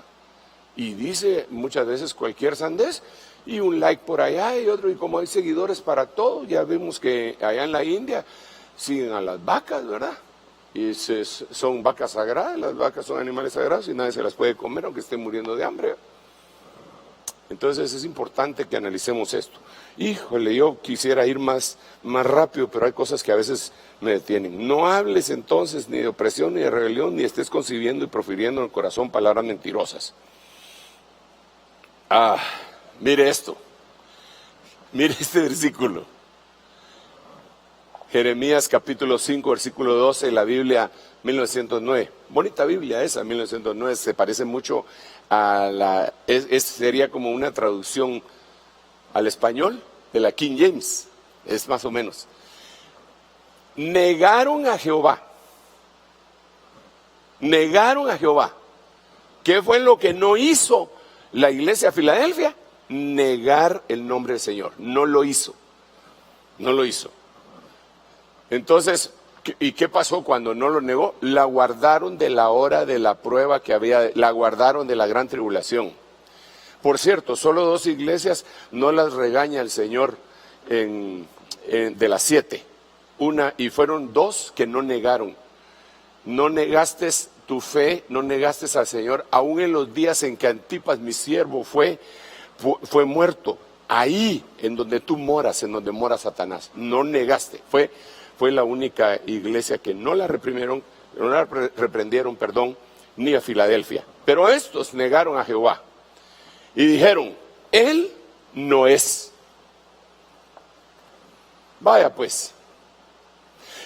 Y dice muchas veces cualquier sandez, y un like por allá y otro, y como hay seguidores para todo, ya vemos que allá en la India siguen a las vacas, ¿verdad? Y son vacas sagradas, las vacas son animales sagrados y nadie se las puede comer aunque estén muriendo de hambre. Entonces es importante que analicemos esto. Híjole, yo quisiera ir más rápido, pero hay cosas que a veces me detienen. No hables entonces ni de opresión ni de rebelión, ni estés concibiendo y profiriendo en el corazón palabras mentirosas. Mire esto. Mire este versículo. Jeremías capítulo 5, versículo 12, la Biblia 1909. Bonita Biblia esa, 1909, se parece mucho a la... sería como una traducción al español de la King James, es más o menos. Negaron a Jehová. Negaron a Jehová. ¿Qué fue lo que no hizo la iglesia de Filadelfia? Negar el nombre del Señor. No lo hizo. No lo hizo. Entonces, ¿y qué pasó cuando no lo negó? La guardaron de la hora de la prueba que había, la guardaron de la gran tribulación. Por cierto, solo 2 iglesias no las regaña el Señor de las 7. Y fueron 2 que no negaron. No negaste tu fe, no negaste al Señor, aún en los días en que Antipas, mi siervo, fue muerto. Ahí, en donde tú moras, en donde mora Satanás. No negaste. Fue la única iglesia que no la reprendieron, ni a Filadelfia. Pero estos negaron a Jehová y dijeron, Él no es. Vaya pues,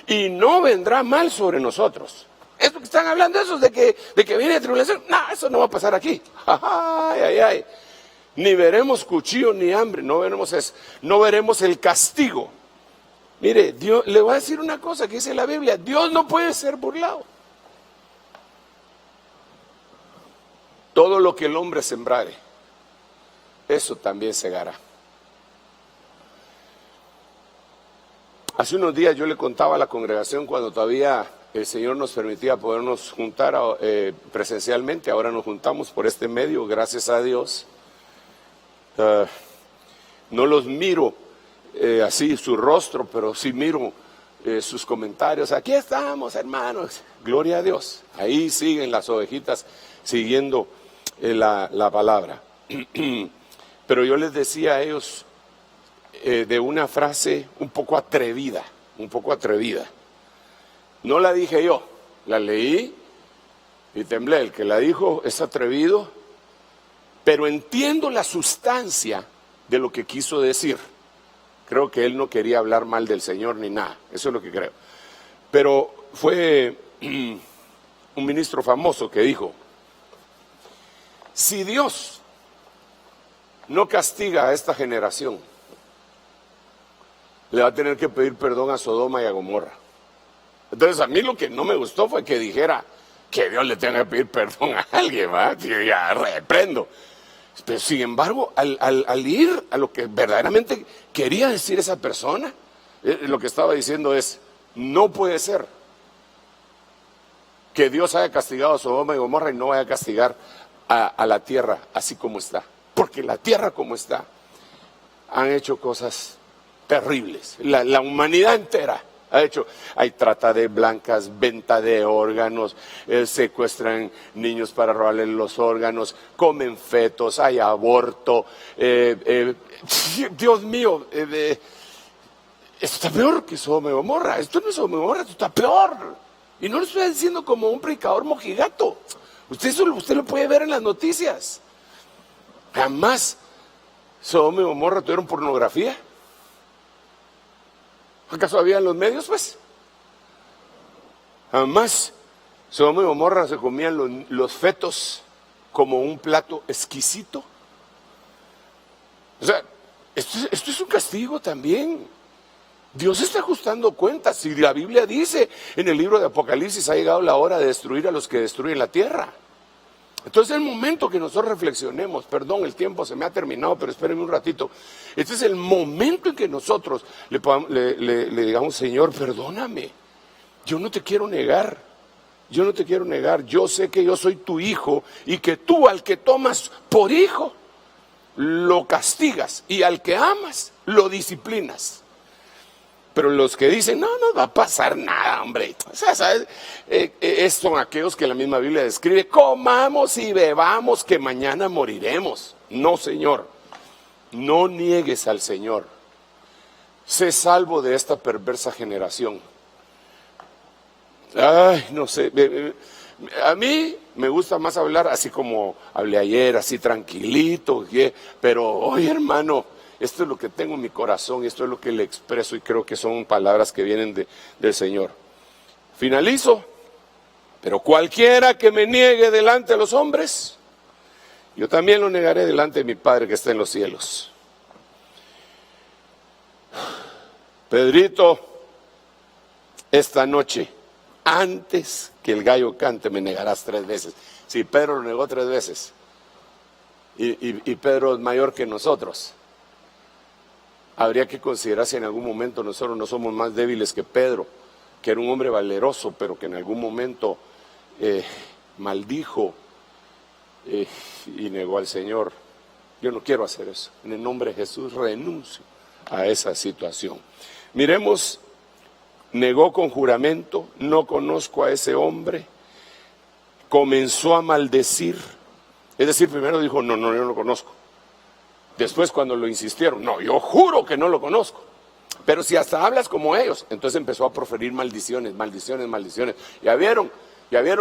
y no vendrá mal sobre nosotros. Esto que están hablando, esos de que viene tribulación, no, eso no va a pasar aquí. Ay. Ni veremos cuchillo ni hambre, no veremos el castigo. Mire, Dios, le voy a decir una cosa que dice la Biblia, Dios no puede ser burlado. Todo lo que el hombre sembrare, eso también segará. Hace unos días yo le contaba a la congregación cuando todavía el Señor nos permitía podernos juntar presencialmente, ahora nos juntamos por este medio, gracias a Dios. No los miro así su rostro, pero sí miro sus comentarios. Aquí estamos, hermanos, gloria a Dios. Ahí siguen las ovejitas siguiendo la palabra. Pero yo les decía a ellos de una frase un poco atrevida. No la dije yo, la leí y temblé. El que la dijo es atrevido, pero entiendo la sustancia de lo que quiso decir. Creo que él no quería hablar mal del Señor ni nada, eso es lo que creo. Pero fue un ministro famoso que dijo, si Dios no castiga a esta generación, le va a tener que pedir perdón a Sodoma y a Gomorra. Entonces a mí lo que no me gustó fue que dijera que Dios le tenga que pedir perdón a alguien, ¿verdad? Yo ya reprendo. Pero sin embargo, al ir a lo que verdaderamente quería decir esa persona, lo que estaba diciendo es, no puede ser que Dios haya castigado a Sodoma y Gomorra y no vaya a castigar a la tierra así como está. Porque la tierra como está, han hecho cosas terribles. La humanidad entera ha hecho, hay trata de blancas, venta de órganos, secuestran niños para robarles los órganos, comen fetos, hay aborto. Dios mío, esto está peor que Sodoma y Gomorra. Esto no es Sodoma y Gomorra, esto está peor. Y no lo estoy diciendo como un predicador mojigato. Usted lo puede ver en las noticias. Jamás Sodoma y Gomorra tuvieron pornografía. ¿Acaso había en los medios, pues? Jamás Sodoma y Gomorra se comían los fetos como un plato exquisito. O sea, esto es un castigo también. Dios está ajustando cuentas. Si la Biblia dice en el libro de Apocalipsis, ha llegado la hora de destruir a los que destruyen la tierra. Entonces es el momento que nosotros reflexionemos. Perdón, el tiempo se me ha terminado, pero espérenme un ratito. Este es el momento en que nosotros le digamos, Señor, perdóname. yo no te quiero negar. Yo no te quiero negar. Yo sé que yo soy tu hijo y que tú al que tomas por hijo, lo castigas, y al que amas, lo disciplinas. Pero los que dicen, no va a pasar nada, hombre. O sea, ¿sabes? Son aquellos que la misma Biblia describe, comamos y bebamos que mañana moriremos. No, Señor. No niegues al Señor. Sé salvo de esta perversa generación. Ay, no sé. A mí me gusta más hablar así como hablé ayer, así tranquilito. Pero, oye, hermano, esto es lo que tengo en mi corazón y esto es lo que le expreso y creo que son palabras que vienen del Señor. Finalizo. Pero cualquiera que me niegue delante de los hombres, yo también lo negaré delante de mi Padre que está en los cielos. Pedrito, esta noche, antes que el gallo cante, me negarás 3 veces. Si Pedro lo negó 3 veces, y Pedro es mayor que nosotros, habría que considerar si en algún momento nosotros no somos más débiles que Pedro, que era un hombre valeroso, pero que en algún momento maldijo y negó al Señor. Yo no quiero hacer eso. En el nombre de Jesús renuncio a esa situación. Miremos, negó con juramento, no conozco a ese hombre, comenzó a maldecir, es decir, primero dijo, no, yo no lo conozco. Después cuando lo insistieron, no, yo juro que no lo conozco. Pero si hasta hablas como ellos, entonces empezó a proferir maldiciones. Ya vieron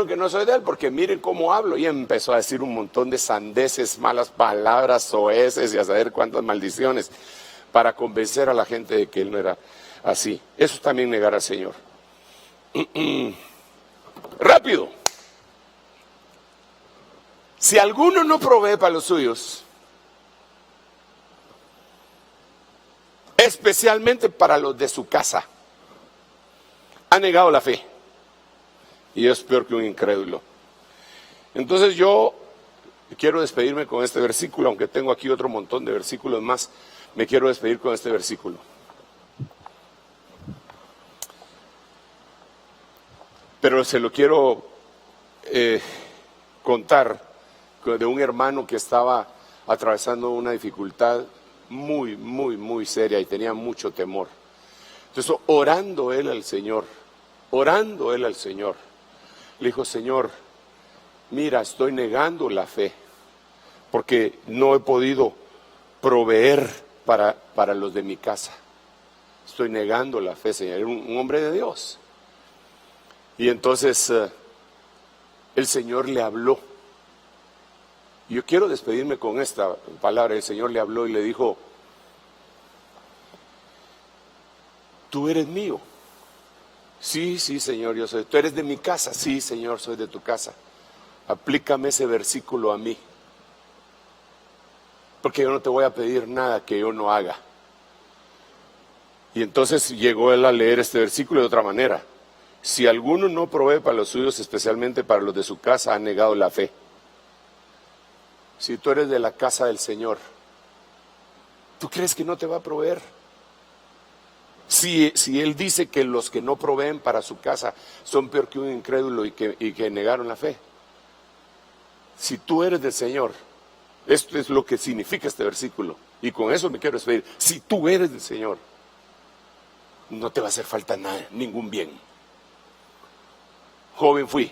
que no soy de él, porque miren cómo hablo. Y empezó a decir un montón de sandeces, malas palabras, soeces y a saber cuántas maldiciones, para convencer a la gente de que él no era así. Eso es también negar al Señor. Rápido. Si alguno no provee para los suyos, especialmente para los de su casa, ha negado la fe y es peor que un incrédulo. Entonces yo quiero despedirme con este versículo, aunque tengo aquí otro montón de versículos más. Me quiero despedir con este versículo. Pero se lo quiero contar de un hermano que estaba atravesando una dificultad muy seria y tenía mucho temor. Entonces, orando él al Señor, le dijo, Señor, mira, estoy negando la fe, porque no he podido proveer para los de mi casa. Estoy negando la fe, Señor. Era un hombre de Dios. Y entonces el Señor le habló. Yo quiero despedirme con esta palabra. El Señor le habló y le dijo, tú eres mío. Sí, Señor, yo soy. Tú eres de mi casa. Sí, Señor, soy de tu casa. Aplícame ese versículo a mí, porque yo no te voy a pedir nada que yo no haga. Y entonces llegó él a leer este versículo de otra manera. Si alguno no provee para los suyos, especialmente para los de su casa, ha negado la fe. Si tú eres de la casa del Señor, ¿tú crees que no te va a proveer? Si Él dice que los que no proveen para su casa son peor que un incrédulo y que negaron la fe. Si tú eres del Señor, esto es lo que significa este versículo, y con eso me quiero despedir. Si tú eres del Señor, no te va a hacer falta nada, ningún bien. Joven fui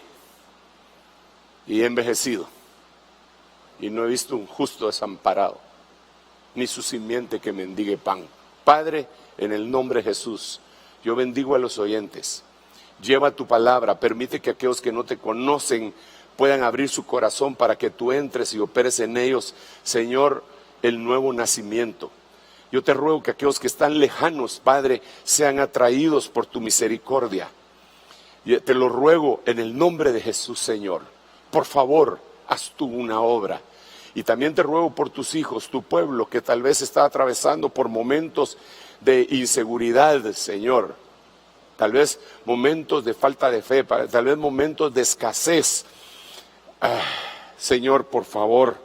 y he envejecido, y no he visto un justo desamparado, ni su simiente que mendigue pan. Padre, en el nombre de Jesús, yo bendigo a los oyentes. Lleva tu palabra, permite que aquellos que no te conocen puedan abrir su corazón para que tú entres y operes en ellos, Señor, el nuevo nacimiento. Yo te ruego que aquellos que están lejanos, Padre, sean atraídos por tu misericordia. Y te lo ruego en el nombre de Jesús, Señor. Por favor, haz tú una obra. Y también te ruego por tus hijos, tu pueblo, que tal vez está atravesando por momentos de inseguridad, Señor. Tal vez momentos de falta de fe, tal vez momentos de escasez. Señor, por favor,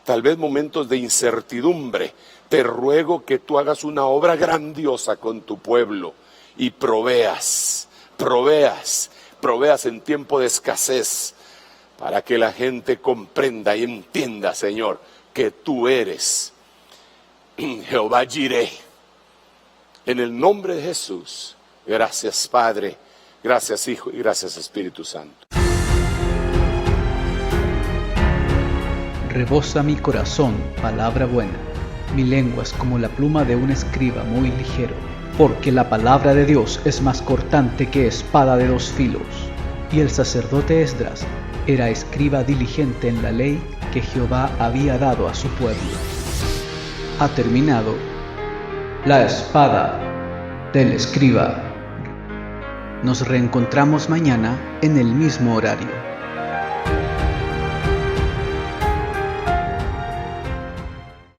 tal vez momentos de incertidumbre. Te ruego que tú hagas una obra grandiosa con tu pueblo y proveas proveas en tiempo de escasez, para que la gente comprenda y entienda, Señor, que tú eres Jehová Jireh. En el nombre de Jesús, gracias Padre, gracias Hijo y gracias Espíritu Santo. Rebosa mi corazón palabra buena, mi lengua es como la pluma de un escriba muy ligero, porque la palabra de Dios es más cortante que espada de dos filos. Y el sacerdote Esdras era escriba diligente en la ley que Jehová había dado a su pueblo. Ha terminado la espada del escriba. Nos reencontramos mañana en el mismo horario.